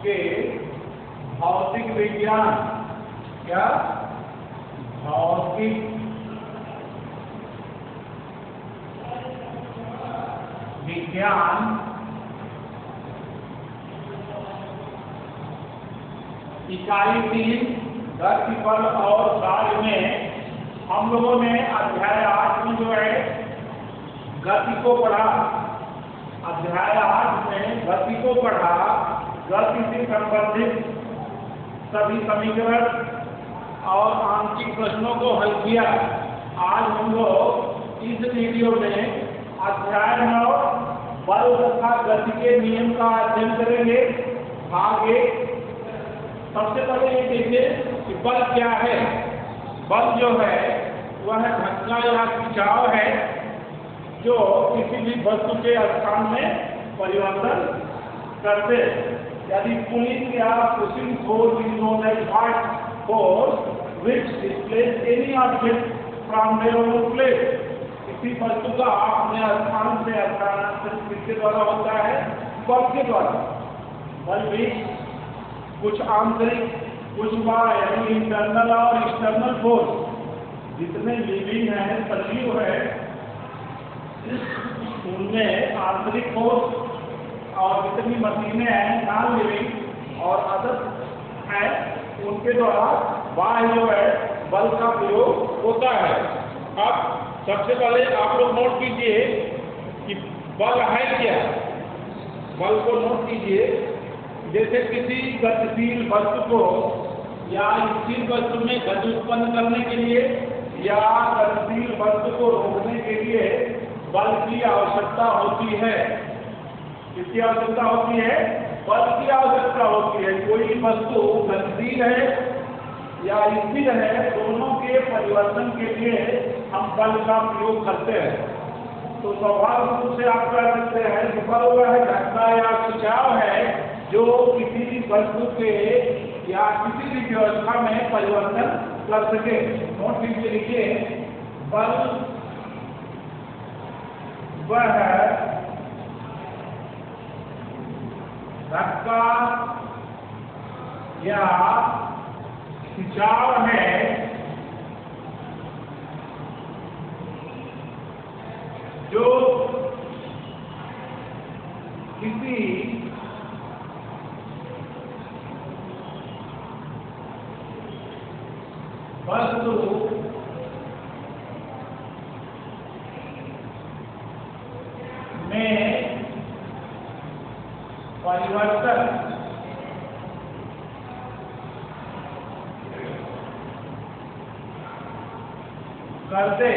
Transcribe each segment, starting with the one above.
के भौतिक विज्ञान, क्या भौतिक विज्ञान इकाई 3 गति बल और कार्य में हम लोगों ने अध्याय 8 में जो है गति को पढ़ा। अध्याय 8 में गति को पढ़ा, गति से संबंधित सभी समीकरण और आंशिक प्रश्नों को हल किया। आज हम लोग इस वीडियो में अध्याय 9 बल तथा गति के नियम का अध्ययन करेंगे। भाग 1। सबसे पहले ये देखिए कि बल क्या है। बल जो है वह धक्का या खिंचाव है जो किसी भी वस्तु के स्थान में परिवर्तन करते। यदि पुलिंग या pushing force is known as force which displace any object from their own place. किसी वस्तु का अपने स्थान से स्थानांतरित किसके द्वारा होता है? बल के द्वारा। बल भी कुछ आंतरिक, कुछ बाह्य यानी इंटरनल और एक्सटर्नल फोर्स। जितने लिविंग है, सजीव है, उनमें आंतरिक फोर्स, और जितनी मशीनें हैं नॉन लिविंग और अदर है, उनके द्वारा बाह्य जो है बल का प्रयोग होता है। अब सबसे पहले आप लोग नोट कीजिए कि बल है क्या। बल को नोट कीजिए। जैसे किसी गतिशील वस्तु को या स्थिर वस्तु में गति उत्पन्न करने के लिए या गतिशील वस्तु को रोकने के लिए बल की आवश्यकता होती है। किसकी आवश्यकता होती है? बल की आवश्यकता होती है। कोई वस्तु गतिशील है या स्थिर है, दोनों के परिवर्तन के लिए हम बल का प्रयोग करते हैं। तो स्वाभाविक रूप से आप कह सकते हैं कि बल वह धक्का या खिंचाव है जो किसी भी वस्तु के या किसी भी व्यवस्था में परिवर्तन कर सके। नोट कीजिए, लिखिए बल वह धक्का या खिंचाव है जो किसी वस्तु में परिवर्तन करते,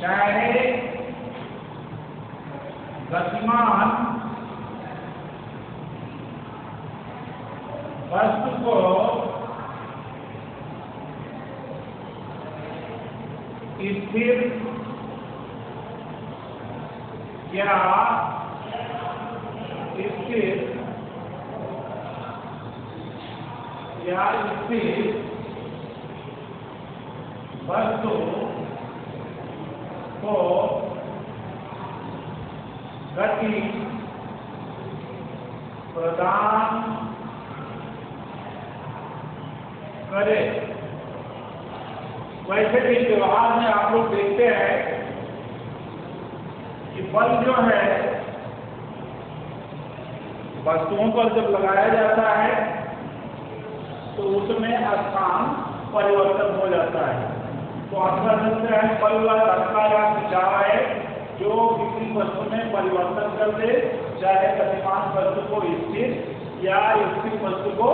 चाहे गतिमान वस्तु को स्थिर या स्थिर वस्तु को गति प्रदान करे। वैसे भी व्यवहार में आप लोग देखते हैं कि बल जो है वस्तुओं पर जब लगाया जाता है तो उसमें स्थान परिवर्तन हो जाता है। तो अक्सर देखते हैं बल व धक्का या खिंचाव है जो किसी वस्तु में परिवर्तन कर दे, चाहे गतिमान वस्तु को स्थिर या स्थिर वस्तु को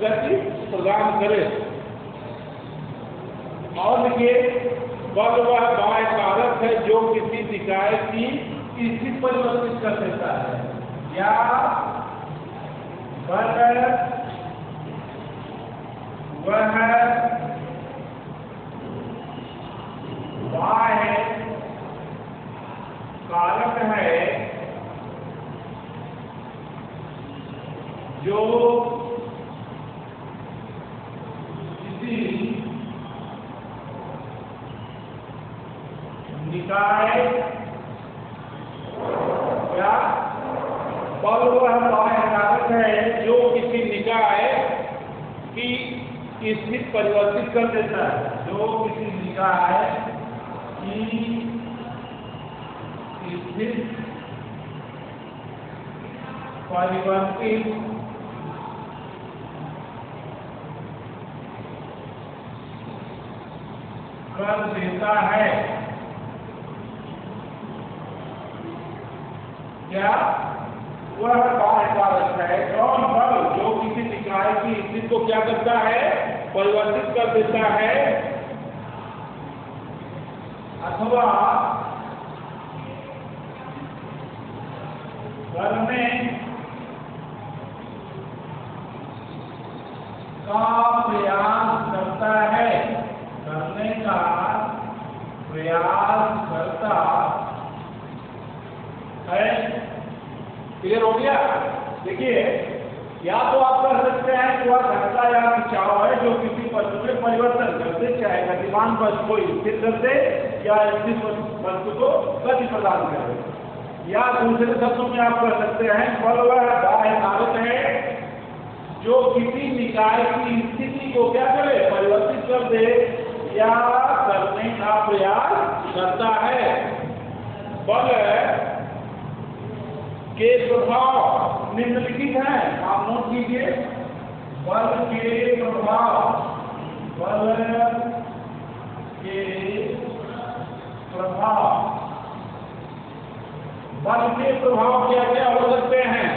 गति प्रदान करे। और देखिए बल वह बाह्य कारक है जो किसी निकाय की स्थिति परिवर्तित कर देता है, या बल वह बाह्य कारक है जो किसी निकाय या बल वह बाह्य कारक है जो किसी निकाय की स्थिति परिवर्तित कर देता है, जो किसी निकाय की स्थिति परिवर्तित कर देता है। क्या? वह बाह्य कारक है कौन? बल जो किसी निकाय की स्थिति को क्या करता है? परिवर्तित कर देता है अथवा करने का प्रयास करता है, करने का प्रयास करता है। क्लियर हो गया? देखिए, या तो आप कह सकते हैं कि वह घटता या खिंचाव है जो किसी वस्तु में परिवर्तन करते, चाहे गतिमान वस्तु को स्थिर कर दे या स्थिर वस्तु को गति प्रदान करे। या दूसरे शब्दों में आप कह सकते हैं बल वह बाह्य कारक है जो किसी निकाय की स्थिति को क्या करे? परिवर्तित कर दे या करने का प्रयास करता है। बल के प्रभाव निम्नलिखित हैं, आप नोट कीजिए। बल के प्रभाव, बल के प्रभाव, बल के प्रभाव क्या क्या हो सकते हैं?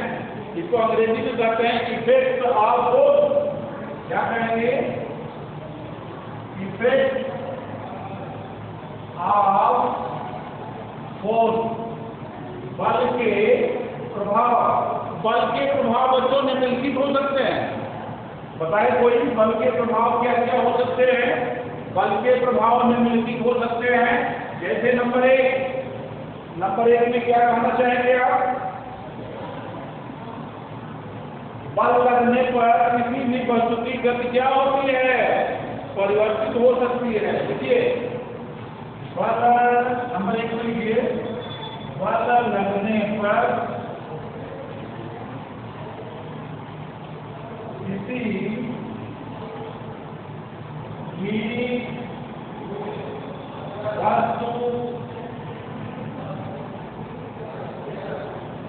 इसको अंग्रेजी में कहते हैं इफेक्ट ऑफ फोर्स। क्या कहेंगे? इफेक्ट ऑफ फोर्स, बल के प्रभाव। बल के प्रभाव बच्चों निम्नलिखित हो सकते हैं। बताए कोई बल के प्रभाव क्या क्या हो सकते हैं? बल के प्रभाव निम्नलिखित हो सकते हैं। जैसे नंबर एक में क्या कहना चाहेंगे आप? बल लगने पर किसी भी वस्तु की गति क्या होती है? परिवर्तित हो सकती है। देखिए, बल नंबर 1 में लिखिए, बल लगने पर किसी भी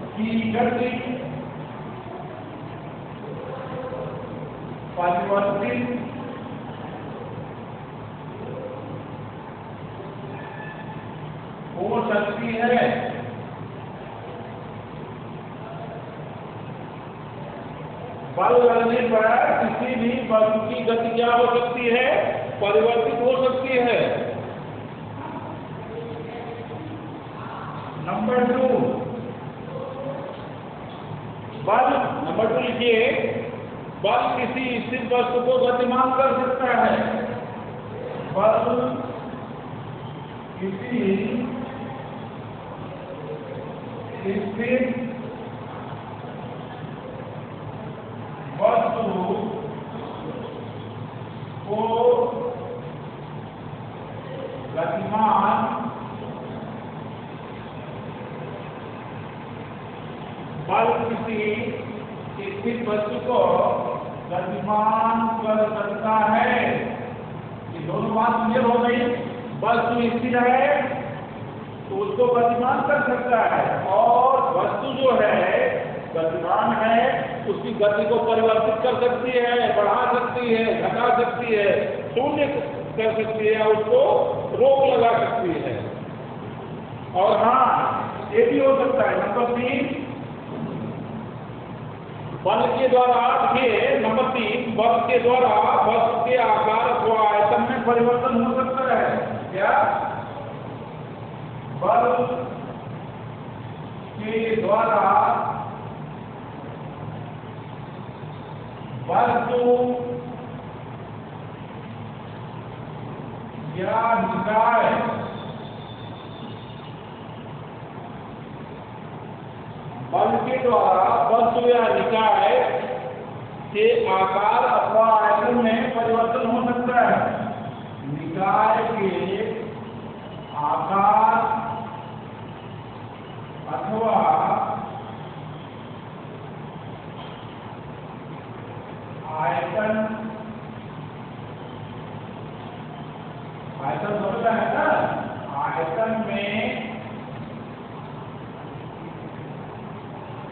वस्तु की गति परिवर्तित हो सकती है। बल लगने पर किसी भी वस्तु की गति क्या हो सकती है? परिवर्तित हो सकती है। नंबर 2, बल नंबर 2 लिखिए, बल किसी स्थिर वस्तु को गतिमान कर सकता है। बल किसी स्थिर वस्तु को गतिमान बल किसी स्थिर वस्तु को गतिमान कर सकता है। ये दोनों बात क्लियर हो गई। वस्तु स्थिर है तो उसको गतिमान कर सकता है, और वस्तु जो है गतिमान है उसकी गति को परिवर्तित कर सकती है, बढ़ा सकती है, घटा सकती है, शून्य कर सकती है, उसको रोक लगा सकती है। और हाँ, ये भी हो सकता है नंबर 3, बल के द्वारा नंबर 3, बल के द्वारा वस्तु के आकार अथवा आयतन में परिवर्तन हो सकता है। क्या? बल के द्वारा वस्तु या निकाय बल के द्वारा वस्तु या निकाय के आकार अथवा आयतन में परिवर्तन हो सकता है। निकाय के आकार अथवा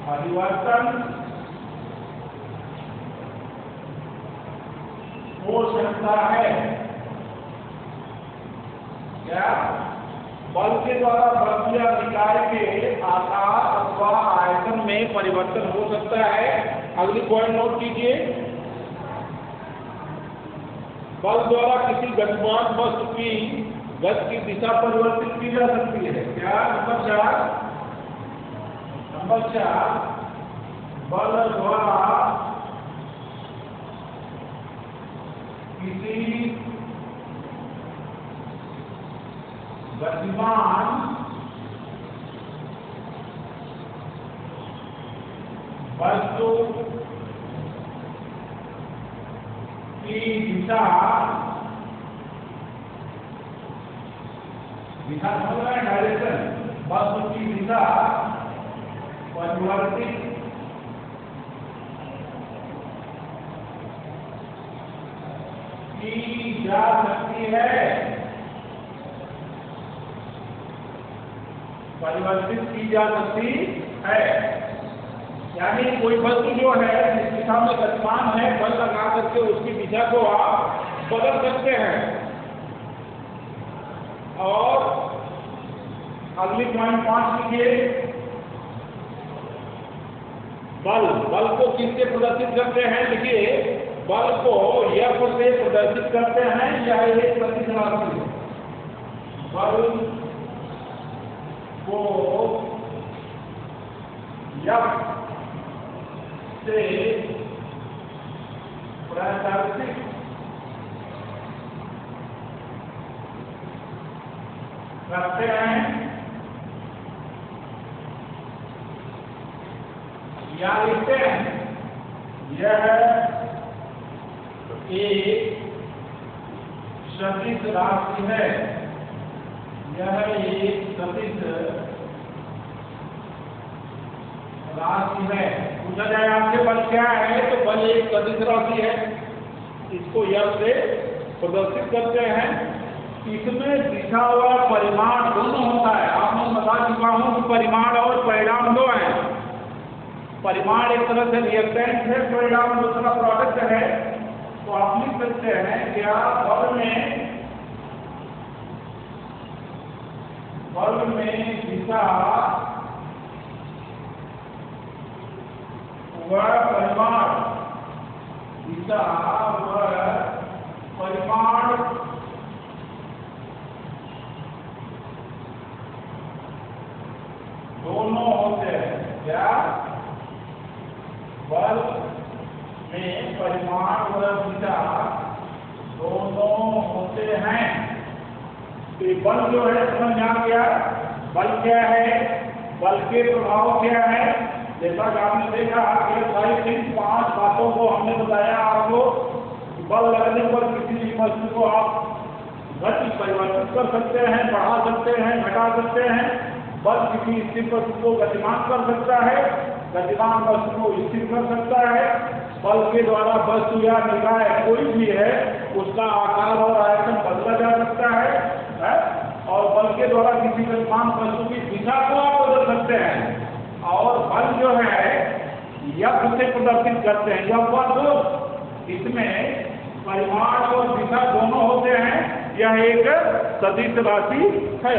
परिवर्तन हो सकता है। क्या? बल के द्वारा वस्तु या निकाय के आकार अथवा आयतन में परिवर्तन हो सकता है। अगली पॉइंट नोट कीजिए। बल द्वारा किसी गतिमान वस्तु की गति की दिशा परिवर्तित की जा सकती है। क्या? नंबर 4 बल द्वारा किसी गतिमान वस्तु की दिशा समझ रहे हैं? डायरेक्शन वस्तु की दिशा परिवर्तित की जा सकती है। परिवर्तित की जा सकती है, यानी कोई वस्तु जो है जिस दिशा में गतिमान है, बल लगा करके उसकी दिशा को आप बदल सकते हैं। और अगली पॉइंट 5 लीजिए। बल को किससे प्रदर्शित करते हैं? देखिए, बल को F से प्रदर्शित करते हैं। यह एक सदिश राशि है। बल को F से प्रदर्शित करते हैं या लिखते हैं। यह एक सदिश राशि है। यह एक सदिश राशि है। पूछा जाए आपसे बल क्या है, तो बल एक सदिश राशि है। इसको F से प्रदर्शित करते हैं। इसमें दिशा और परिमाण दोनों होता है। आपने बता चुका हूं कि परिमाण और परिणाम दो हैं। परिमाण एक तरह से रिएक्टेंट है, परिणाम दूसरा प्रोडक्ट है। तो आप लिख सकते हैं क्या? बल में दिशा व परिमाण, दिशा व परिमाण दोनों होते हैं। क्या? बल में परिमाण व दिशा दोनों होते हैं। तो बल जो है समझ में आ गया। बल क्या है, बल के प्रभाव क्या है? जैसा कि आपने देखा कि सारी 5 बातों को हमने बताया आपको। बल लगने पर किसी भी वस्तु को आप गति परिवर्तित कर सकते हैं, बढ़ा सकते हैं, घटा सकते हैं। बल किसी स्थिर वस्तु को गतिमान कर सकता है, गतिमान वस्तु को स्थिर कर सकता है। बल के द्वारा वस्तु या निकाय कोई भी है उसका आकार और आयतन बदला जा सकता है। और बल के द्वारा किसी गतिमान वस्तु की दिशा को आप बदल सकते हैं। और बल जो है F से प्रदर्शित करते हैं। F बल इसमें परिमाण और दिशा दोनों होते हैं। यह एक सदिश राशि है।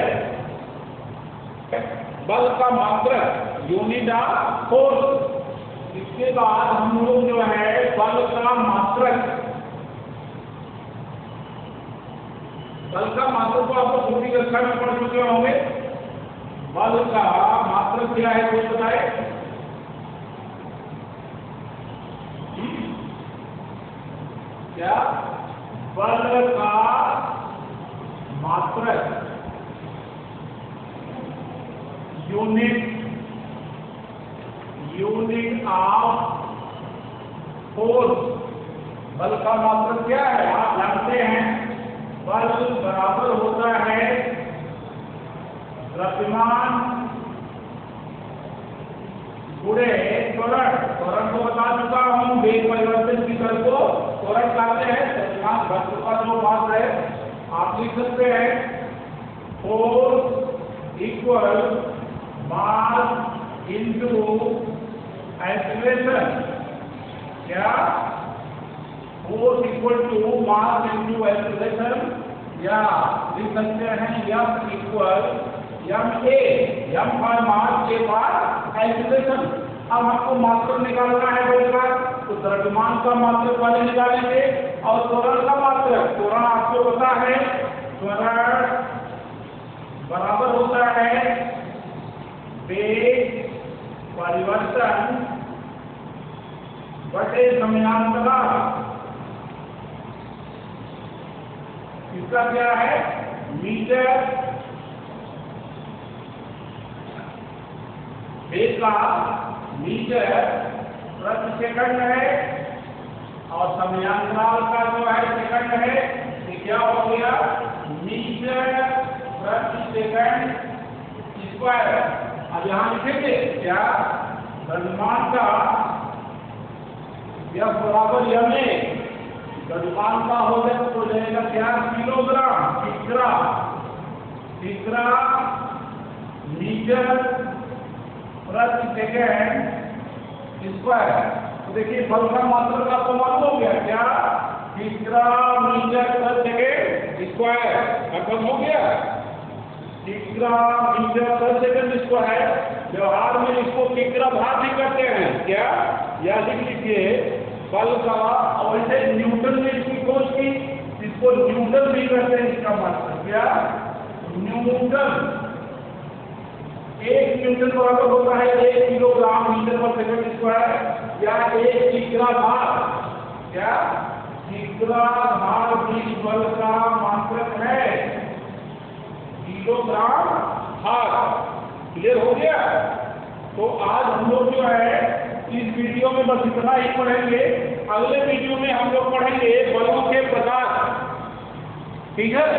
बल का मात्रक यूनिट ऑफ फोर्स। इसके बाद हम लोग जो है बल का मात्रक को आप लोग दूसरी कक्षा में पढ़ चुके होंगे। बल का मात्रक क्या है कोई बताए? क्या? बल का मात्रक यूनिट ऑफ फोर्स। बल का मात्रक क्या है? आप जानते हैं बल बराबर होता है द्रव्यमान गुणे त्वरण। त्वरण को बता चुका हूं, वेग परिवर्तन की दर को त्वरण कहते हैं। द्रव्यमान वस्तु का जो मास है आप लिख सकते हैं force equal mass into acceleration, क्या force equal to mass into acceleration, या लिख सकते हैं F equal ma, m by mass, a by acceleration. अब हमको मात्रक निकालना है बेटा, तो द्रव्यमान का मात्रक वाले निकालेंगे और त्वरण का मात्रक। त्वरण आपको पता है, त्वरण बराबर होता है वेग परिवर्तन बटे समयांतराल। इसका क्या है, मीटर, वेग का मीटर प्रति सेकंड है और समयांतराल का जो है सेकंड है, ये क्या हो गया, मीटर प्रति सेकंड स्क्वायर। अब यहाँ लिखेंगे क्या, द्रव्यमान का यह बराबर ma, द्रव्यमान का हो जाए तो जाएगा क्या, किलोग्राम, किग्रा मीटर प्रति सेकंड स्क्वायर। तो देखिए बल का मात्रक आपको मालूम हो गया क्या, किग्रा मीटर प्रति सेकंड स्क्वायर, खत्म हो गया, किग्रा मीटर प्रति सेकंड स्क्वायर। व्यवहार में इसको किग्रा भाग भी करते हैं क्या, या लिख लीजिए बल का, और इसे न्यूटन में इसकी खोज की, इसको न्यूटन भी करते हैं, इसका मतलब क्या, न्यूटन। 1 न्यूटन बराबर होता है 1 किलोग्राम मीटर पर सेकंड स्क्वायर, या 1 किग्रा भाग, क्या, किग्रा भाग भी बल का मात्रक है, किलोग्राम भाग। क्लियर हो गया। तो आज हम लोग जो है इस वीडियो में बस इतना ही पढ़ेंगे, अगले वीडियो में हम लोग पढ़ेंगे बलों के प्रकार। ठीक है।